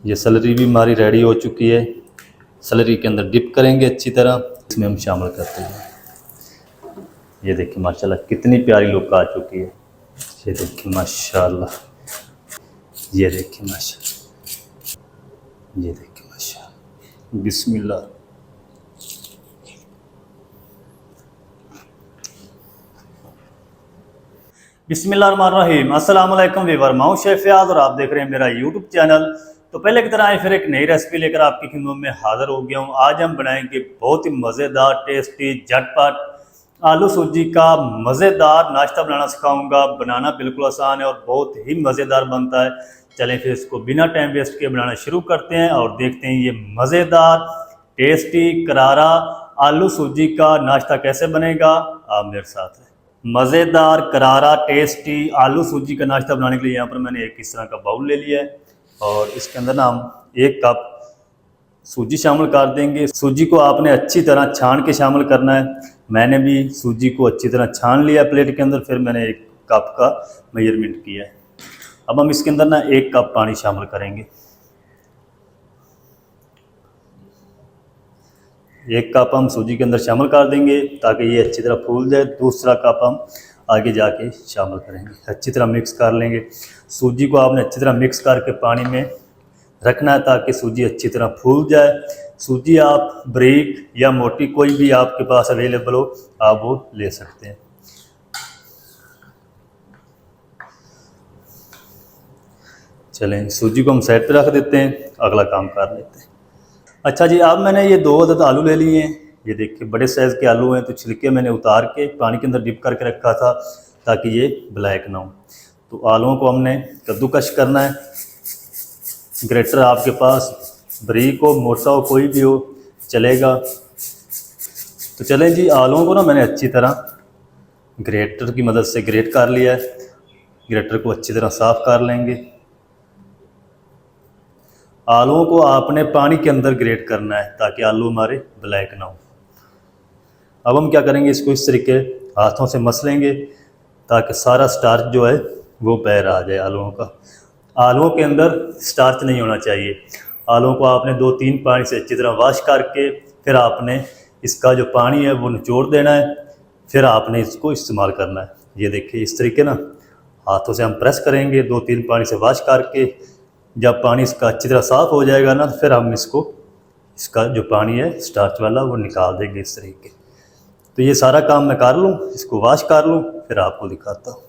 ये सैलरी भी हमारी रेडी हो चुकी है। सैलरी के अंदर डिप करेंगे अच्छी तरह, इसमें हम शामिल करते हैं। ये देखिए माशाल्लाह कितनी प्यारी लुक आ चुकी है। ये देखिए माशाल्लाह, ये देखिए माशाल्लाह, ये देखिए माशाल्लाह। बिस्मिल्लाह। बिस्मिल्लाहिर्रहमानिर्रहीम। अस्सलाम वालेकुम वीवर, मैं हूं शेफ फयाज और आप देख रहे हैं मेरा यूट्यूब चैनल। तो पहले की तरह फिर एक नई रेसिपी लेकर आपकी खिदमत में हाजिर हो गया हूं। आज हम बनाएंगे बहुत ही मज़ेदार, टेस्टी, झटपट आलू सूजी का मज़ेदार नाश्ता बनाना सिखाऊंगा। बनाना बिल्कुल आसान है और बहुत ही मज़ेदार बनता है। चलें फिर इसको बिना टाइम वेस्ट किए बनाना शुरू करते हैं और देखते हैं ये मज़ेदार, टेस्टी, करारा आलू सूजी का नाश्ता कैसे बनेगा। आप मेरे साथ हैं। मज़ेदार, करारा, टेस्टी आलू सूजी का नाश्ता बनाने के लिए यहाँ पर मैंने एक इस तरह का बाउल ले लिया है और इसके अंदर ना हम 1 कप सूजी शामिल कर देंगे। सूजी को आपने अच्छी तरह छान के शामिल करना है। मैंने भी सूजी को अच्छी तरह छान लिया प्लेट के अंदर, फिर मैंने 1 कप का मेजरमेंट किया है। अब हम इसके अंदर ना 1 कप पानी शामिल करेंगे। 1 कप हम सूजी के अंदर शामिल कर देंगे ताकि ये अच्छी तरह फूल जाए। दूसरा कप हम आगे जाके शामिल करेंगे। अच्छी तरह मिक्स कर लेंगे। सूजी को आपने अच्छी तरह मिक्स करके पानी में रखना है ताकि सूजी अच्छी तरह फूल जाए। सूजी आप बारीक या मोटी कोई भी आपके पास अवेलेबल हो, आप वो ले सकते हैं। चलें, सूजी को हम साइड पे रख देते हैं, अगला काम कर लेते हैं। अच्छा जी, अब मैंने ये 2 अदद आलू ले लिए हैं। ये देखिए बड़े साइज़ के आलू हैं, तो छिलके मैंने उतार के पानी के अंदर डिप करके रखा था ताकि ये ब्लैक ना हो। तो आलूओं को हमने कद्दूकश करना है। ग्रेटर आपके पास बारीक हो, मोटा हो, कोई भी हो चलेगा। तो चलें जी, आलूओं को ना मैंने अच्छी तरह ग्रेटर की मदद से ग्रेट कर लिया है। ग्रेटर को अच्छी तरह साफ़ कर लेंगे। आलूओं को आपने पानी के अंदर ग्रेट करना है ताकि आलू हमारे ब्लैक ना हो। अब हम क्या करेंगे, इसको इस तरीके हाथों से मस लेंगे ताकि सारा स्टार्च जो है वो बाहर आ जाए आलूओं का। आलूओं के अंदर स्टार्च नहीं होना चाहिए। आलूओं को आपने 2-3 पानी से अच्छी तरह वॉश करके फिर आपने इसका जो पानी है वो निचोड़ देना है, फिर आपने इसको इस्तेमाल करना है। ये देखिए इस तरीके ना हाथों से हम प्रेस करेंगे 2-3 पानी से वॉश करके। जब पानी इसका अच्छी तरह साफ़ हो जाएगा ना, तो फिर हम इसका जो पानी है स्टार्च वाला वो निकाल देंगे इस तरीके। तो ये सारा काम मैं कर लूँ, इसको वॉश कर लूँ, फिर आपको दिखाता हूँ।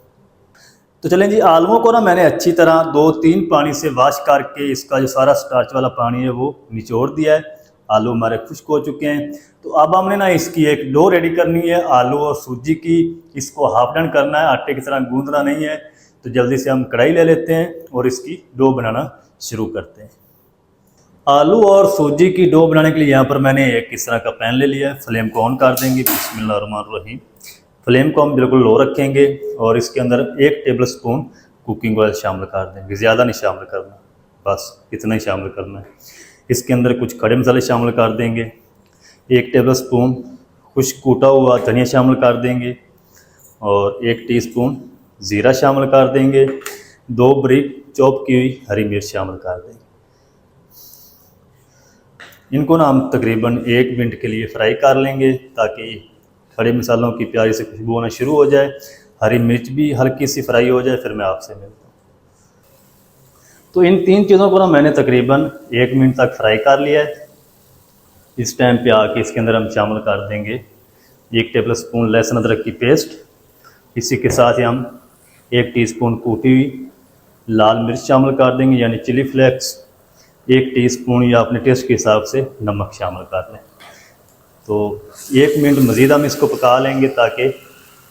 तो चलें जी, आलूओं को ना मैंने अच्छी तरह 2-3 पानी से वॉश करके इसका जो सारा स्टार्च वाला पानी है वो निचोड़ दिया है। आलू हमारे खुश्क हो चुके हैं। तो अब हमने ना इसकी एक डो रेडी करनी है आलू और सूजी की। इसको हाफ डन करना है, आटे की तरह गूंदना नहीं है। तो जल्दी से हम कढ़ाई ले लेते हैं और इसकी डो बनाना शुरू करते हैं। आलू और सूजी की डो बनाने के लिए यहाँ पर मैंने एक इस तरह का पैन ले लिया है। फ्लेम को ऑन कर देंगे। बिस्मिल्लाहिर्रहमानिर्रहीम। फ्लेम को हम बिल्कुल लो रखेंगे और इसके अंदर 1 टेबल स्पून कुकिंग ऑयल शामिल कर देंगे। ज़्यादा नहीं शामिल करना, बस इतना ही शामिल करना है। इसके अंदर कुछ खड़े मसाले शामिल कर देंगे। 1 टेबल स्पून खुश्क कूटा हुआ धनिया शामिल कर देंगे और 1 टीस्पून ज़ीरा शामिल कर देंगे। 2 बारीक चॉप की हुई हरी मिर्च शामिल कर देंगे। इनको ना हम तकरीबन 1 मिनट के लिए फ्राई कर लेंगे ताकि खड़े मसालों की प्यारी से खुशबू होना शुरू हो जाए। हरी मिर्च भी हल्की सी फ्राई हो जाए, फिर मैं आपसे मिलता हूँ। तो इन 3 चीज़ों को ना मैंने तकरीबन 1 मिनट तक फ्राई कर लिया है। इस टाइम पे आके इसके अंदर हम शामिल कर देंगे 1 टेबल स्पून लहसुन अदरक की पेस्ट। इसी के साथ ही हम 1 टीस्पून कूटी हुई लाल मिर्च शामिल कर देंगे यानी चिली फ्लेक्स। 1 टीस्पून या अपने टेस्ट के हिसाब से नमक शामिल कर लें। तो 1 मिनट मज़ीद हम इसको पका लेंगे ताकि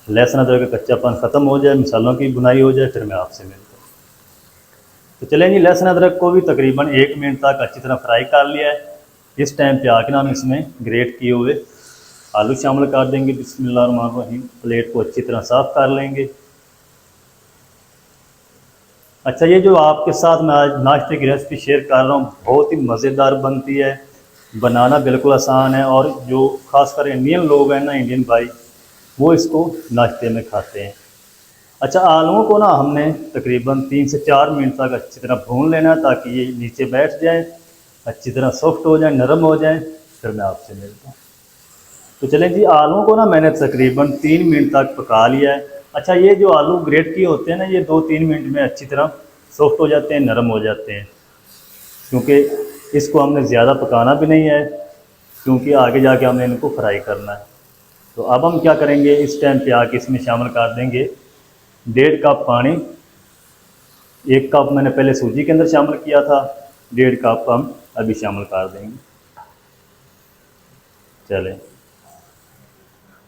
लहसुन अदरक का कच्चापन ख़त्म हो जाए, मसालों की बुनाई हो जाए, फिर मैं आपसे मिलता हूँ। तो चलें जी, लहसुन अदरक को भी तकरीबन 1 मिनट तक अच्छी तरह फ्राई कर लिया है। इस टाइम पे आके ना हम इसमें ग्रेट किए हुए आलू शामिल कर देंगे। बिस्मिल्लाहिर्रहमानिर्रहीम। प्लेट को अच्छी तरह साफ़ कर लेंगे। अच्छा, ये जो आपके साथ मैं आज नाश्ते की रेसिपी शेयर कर रहा हूँ बहुत ही मज़ेदार बनती है। बनाना बिल्कुल आसान है और जो खासकर इंडियन लोग हैं ना, इंडियन भाई, वो इसको नाश्ते में खाते हैं। अच्छा, आलूओं को ना हमने तकरीबन 3 से 4 मिनट तक अच्छी तरह भून लेना है ताकि ये नीचे बैठ जाए, अच्छी तरह सॉफ्ट हो जाए, नरम हो जाए। फिर मैं आपसे मिलता हूँ। तो चलें जी, आलूओं को ना मैंने तकरीबन 3 मिनट तक पका लिया है। अच्छा, ये जो आलू ग्रेट किए होते हैं ना, ये 2-3 मिनट में अच्छी तरह सॉफ्ट हो जाते हैं, नरम हो जाते हैं, क्योंकि इसको हमने ज़्यादा पकाना भी नहीं है, क्योंकि आगे जाके हमने इनको फ्राई करना है। तो अब हम क्या करेंगे, इस टाइम पे आके इसमें शामिल कर देंगे 1.5 कप पानी। 1 कप मैंने पहले सूजी के अंदर शामिल किया था, 1.5 कप हम अभी शामिल कर देंगे। चलें,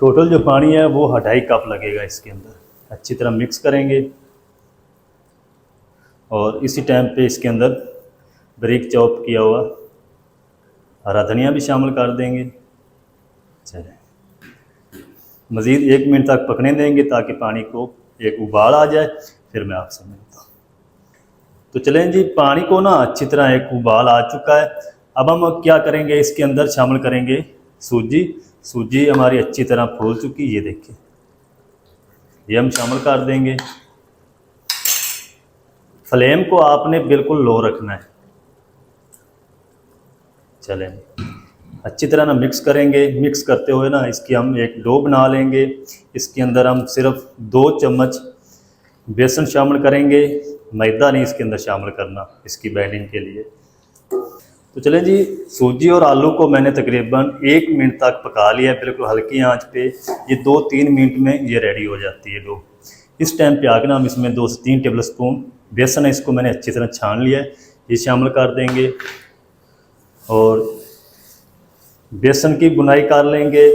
टोटल जो पानी है वो 2.5 कप लगेगा इसके अंदर। अच्छी तरह मिक्स करेंगे और इसी टाइम पे इसके अंदर बारीक चॉप किया हुआ हरा धनिया भी शामिल कर देंगे। चलें, मज़ीद 1 मिनट तक पकने देंगे ताकि पानी को एक उबाल आ जाए, फिर मैं आपसे मिलता हूँ। तो चलें जी, पानी को ना अच्छी तरह एक उबाल आ चुका है। अब हम क्या करेंगे, इसके अंदर शामिल करेंगे सूजी। सूजी हमारी अच्छी तरह फूल चुकी, ये देखिए, ये हम शामिल कर देंगे। फ्लेम को आपने बिल्कुल लो रखना है। चलें, अच्छी तरह ना मिक्स करेंगे। मिक्स करते हुए ना इसकी हम एक डो बना लेंगे। इसके अंदर हम सिर्फ 2 चम्मच बेसन शामिल करेंगे, मैदा नहीं इसके अंदर शामिल करना इसकी बाइंडिंग के लिए। तो चलें जी, सूजी और आलू को मैंने तकरीबन 1 मिनट तक पका लिया है, बिल्कुल हल्की आंच पे। ये 2-3 मिनट में ये रेडी हो जाती है डो। इस टाइम पे आगे ना हम इसमें 2 से 3 टेबल स्पून बेसन है, इसको मैंने अच्छी तरह छान लिया है, ये शामिल कर देंगे। और बेसन की बुनाई कर लेंगे,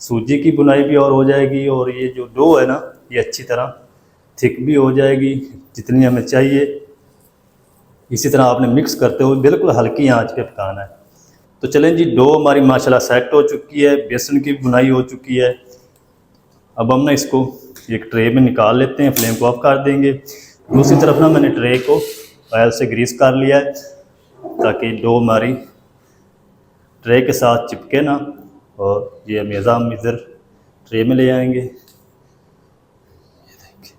सूजी की बुनाई भी और हो जाएगी, और ये जो डो है ना, ये अच्छी तरह थिक भी हो जाएगी जितनी हमें चाहिए। इसी तरह आपने मिक्स करते हुए बिल्कुल हल्की आंच पे पकाना है। तो चलें जी, डो हमारी माशाल्लाह सेट हो चुकी है, बेसन की बुनाई हो चुकी है। अब हम ना इसको एक ट्रे में निकाल लेते हैं, फ्लेम को ऑफ कर देंगे। दूसरी तरफ ना मैंने ट्रे को ऑयल से ग्रीस कर लिया है ताकि डो हमारी ट्रे के साथ चिपके ना। और ये मेज़ा हम इधर ट्रे में ले आएंगे। ये देखिए,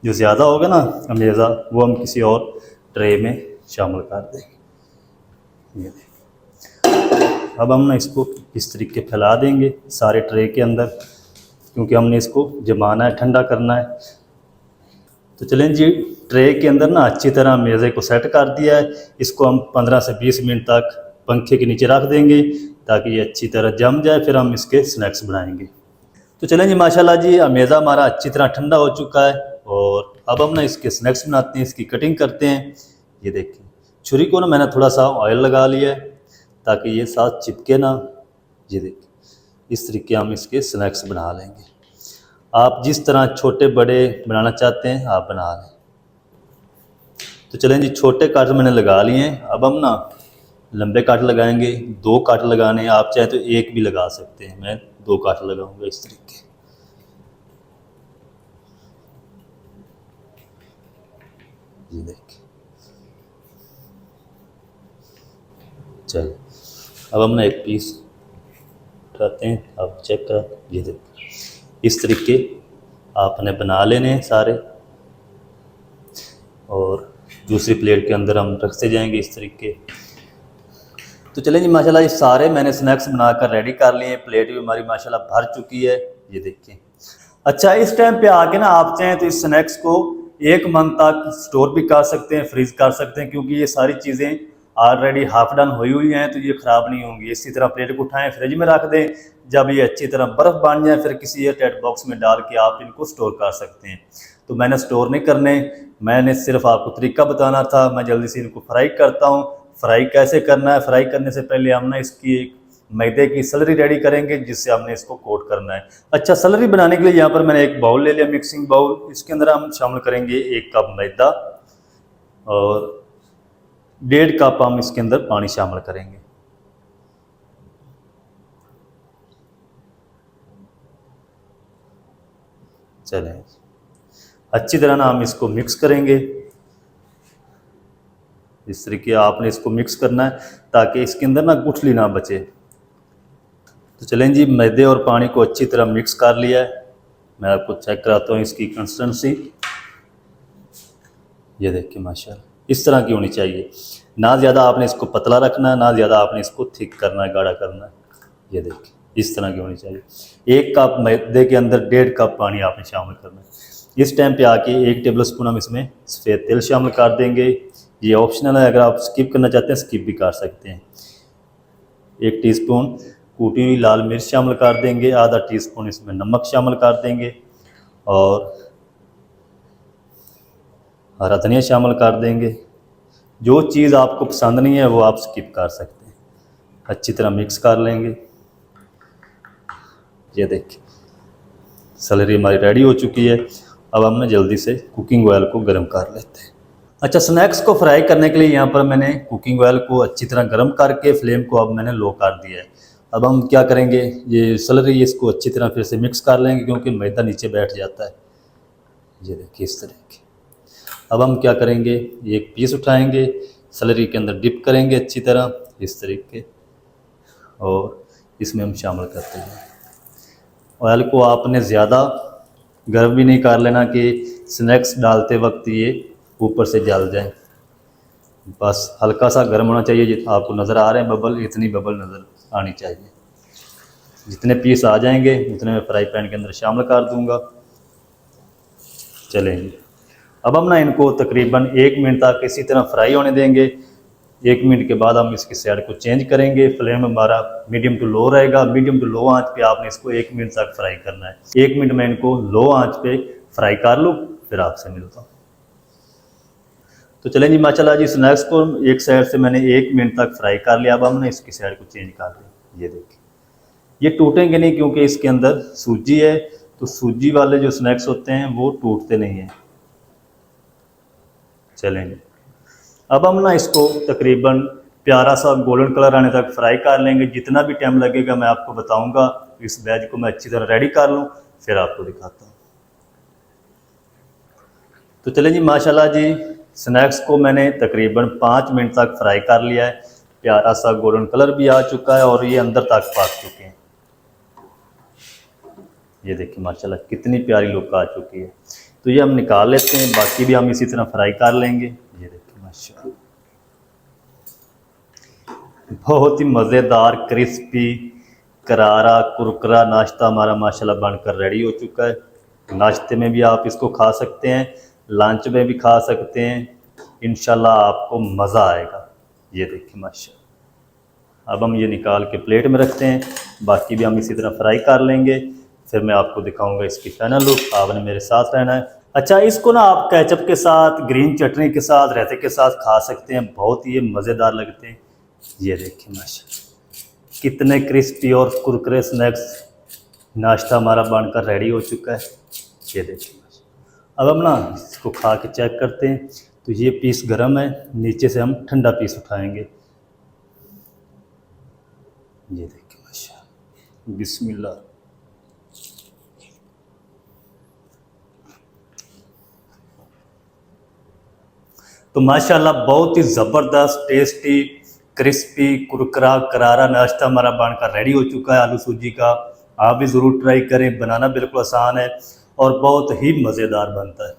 जो ज़्यादा होगा ना मेज़ा, वो हम किसी और ट्रे में शामिल कर देंगे। ये देखिए, अब हम ना इसको इस तरीके फैला देंगे सारे ट्रे के अंदर, क्योंकि हमने इसको जमाना है, ठंडा करना है। तो चलें जी, ट्रे के अंदर ना अच्छी तरह मेज़े को सेट कर दिया है। इसको हम 15 से 20 मिनट तक पंखे के नीचे रख देंगे ताकि ये अच्छी तरह जम जाए, फिर हम इसके स्नैक्स बनाएंगे। तो चलें जी, माशाल्लाह जी, मेज़ा हमारा अच्छी तरह ठंडा हो चुका है और अब हम ना इसके स्नैक्स बनाते हैं, इसकी कटिंग करते हैं। ये देखिए, छुरी को ना मैंने थोड़ा सा ऑयल लगा लिया है ताकि ये साथ चिपके ना। ये देखिए, इस तरीके हम इसके स्नैक्स बना लेंगे। आप जिस तरह छोटे बड़े बनाना चाहते हैं आप बना लें। तो चलें जी, छोटे काट मैंने लगा लिए हैं। अब हम ना लंबे काट लगाएंगे। 2 काट लगाने हैं, आप चाहे तो 1 भी लगा सकते हैं, मैं 2 काट लगाऊंगा इस तरीके। ये देखिए, चलो अब हम ना एक पीस उठाते हैं, आप चेक कर। ये देखिए, इस तरीके आपने बना लेने हैं सारे, और दूसरी प्लेट के अंदर हम रखते जाएंगे इस तरीके। तो चलें जी, माशाल्लाह ये सारे मैंने स्नैक्स बनाकर रेडी कर लिए हैं। प्लेट भी हमारी माशाल्लाह भर चुकी है, ये देखिए। अच्छा, इस टाइम पे आके ना आप चाहें तो इस स्नैक्स को 1 मंथ तक स्टोर भी कर सकते हैं, फ्रीज कर सकते हैं, क्योंकि ये सारी चीज़ें ऑलरेडी हाफ डन हुई हैं, तो ये ख़राब नहीं होंगी। इसी तरह प्लेट को उठाएं, फ्रिज में रख दें। जब ये अच्छी तरह बर्फ़ बन जाए, फिर किसी एयर टाइट बॉक्स में डाल के आप इनको स्टोर कर सकते हैं। तो मैंने स्टोर नहीं करने, मैंने सिर्फ आपको तरीका बताना था। मैं जल्दी से इनको फ्राई करता हूँ। फ्राई कैसे करना है, फ्राई करने से पहले हम ना इसकी एक मैदे की सलरी रेडी करेंगे, जिससे हमने इसको कोट करना है। अच्छा, सलरी बनाने के लिए यहाँ पर मैंने एक बाउल ले लिया, मिक्सिंग बाउल। इसके अंदर हम शामिल करेंगे 1 कप मैदा और 1.5 कप हम इसके अंदर पानी शामिल करेंगे। चलें, अच्छी तरह ना हम इसको मिक्स करेंगे। इस तरीके आपने इसको मिक्स करना है ताकि इसके अंदर ना गुठली ना बचे। तो चलें जी, मैदे और पानी को अच्छी तरह मिक्स कर लिया है। मैं आपको चेक कराता हूँ इसकी कंसिस्टेंसी। ये देखिए माशाल्लाह इस तरह की होनी चाहिए, ना ज़्यादा आपने इसको पतला रखना है, ना ज़्यादा आपने इसको थिक करना है, गाढ़ा करना है। ये देखिए इस तरह की होनी चाहिए। 1 कप मैदे के अंदर 1.5 कप पानी आपने शामिल करना है। इस टाइम पे आके 1 टेबल स्पून हम इसमें सफ़ेद तेल शामिल कर देंगे। ये ऑप्शनल है, अगर आप स्किप करना चाहते हैं स्किप भी कर सकते हैं। 1 टीस्पून कूटी हुई लाल मिर्च शामिल कर देंगे, आधा टीस्पून इसमें नमक शामिल कर देंगे और हरा धनिया शामिल कर देंगे। जो चीज़ आपको पसंद नहीं है वो आप स्किप कर सकते हैं। अच्छी तरह मिक्स कर लेंगे। ये देखिए सैलरी हमारी रेडी हो चुकी है। अब हम जल्दी से कुकिंग ऑयल को गर्म कर लेते हैं। अच्छा, स्नैक्स को फ्राई करने के लिए यहाँ पर मैंने कुकिंग ऑयल को अच्छी तरह गर्म करके फ्लेम को अब मैंने लो कर दिया है। अब हम क्या करेंगे, ये सैलरी इसको अच्छी तरह फिर से मिक्स कर लेंगे क्योंकि मैदा नीचे बैठ जाता है। ये देखिए इस तरह की। अब हम क्या करेंगे, एक पीस उठाएंगे, सैलरी के अंदर डिप करेंगे अच्छी तरह इस तरीके, और इसमें हम शामिल करते हैं। ऑयल को आपने ज़्यादा गर्म भी नहीं कर लेना कि स्नैक्स डालते वक्त ये ऊपर से जल जाए, बस हल्का सा गर्म होना चाहिए। आपको नज़र आ रहे हैं बबल, इतनी बबल नज़र आनी चाहिए। जितने पीस आ जाएंगे उतने मैं फ्राई पैन के अंदर शामिल कर दूंगा। चलेंगे अब हम ना इनको तकरीबन 1 मिनट तक इसी तरह फ्राई होने देंगे। 1 मिनट के बाद हम इसकी साइड को चेंज करेंगे। फ्लेम हमारा मीडियम टू लो रहेगा। मीडियम टू लो आंच पे आपने इसको 1 मिनट तक फ्राई करना है। 1 मिनट में इनको लो आंच पे फ्राई कर लूँ, फिर आपसे मिलता हूँ। तो चलें जी, माशाल्लाह जी स्नैक्स को एक साइड से मैंने 1 मिनट तक फ्राई कर लिया। अब हमने इसकी साइड को चेंज कर लिया। ये देखिए ये टूटेंगे नहीं क्योंकि इसके अंदर सूजी है, तो सूजी वाले जो स्नैक्स होते हैं वो टूटते नहीं हैं। चलेंगे अब हम ना इसको तकरीबन प्यारा सा गोल्डन कलर आने तक फ्राई कर लेंगे। जितना भी टाइम लगेगा मैं आपको बताऊंगा। इस बैच को मैं अच्छी तरह रेडी कर लूँ, फिर आपको दिखाता हूँ। तो चलें जी, माशाल्लाह जी स्नैक्स को मैंने तकरीबन 5 मिनट तक फ्राई कर लिया है। प्यारा सा गोल्डन कलर भी आ चुका है और ये अंदर तक पक चुके हैं। ये देखिए माशाल्लाह कितनी प्यारी लुक आ चुकी है। तो ये हम निकाल लेते हैं, बाकी भी हम इसी तरह फ्राई कर लेंगे। ये देखिए माशाल्लाह बहुत ही मज़ेदार क्रिस्पी करारा कुरकुरा नाश्ता हमारा माशाल्लाह बनकर रेडी हो चुका है। नाश्ते में भी आप इसको खा सकते हैं, लंच में भी खा सकते हैं। इंशाल्लाह आपको मज़ा आएगा। ये देखिए माशाल्लाह। अब हम ये निकाल के प्लेट में रखते हैं, बाकी भी हम इसी तरह फ्राई कर लेंगे, फिर मैं आपको दिखाऊंगा इसकी फाइनल लुक। आपने मेरे साथ रहना है। अच्छा, इसको ना आप केचप के साथ, ग्रीन चटनी के साथ, रायते के साथ खा सकते हैं। बहुत ही मज़ेदार लगते हैं। ये देखिए माशाल्लाह कितने क्रिस्पी और कुरकुरे स्नैक्स नाश्ता हमारा बनकर रेडी हो चुका है। ये देखिए अब हम ना इसको खा के चेक करते हैं। तो ये पीस गर्म है, नीचे से हम ठंडा पीस उठाएंगे। ये देखिए माशाल्लाह, बिस्मिल्लाह। तो माशाल्लाह बहुत ही ज़बरदस्त टेस्टी क्रिस्पी कुरकुरा करारा नाश्ता हमारा बनकर रेडी हो चुका है आलू सूजी का। आप भी ज़रूर ट्राई करें, बनाना बिल्कुल आसान है और बहुत ही मज़ेदार बनता है।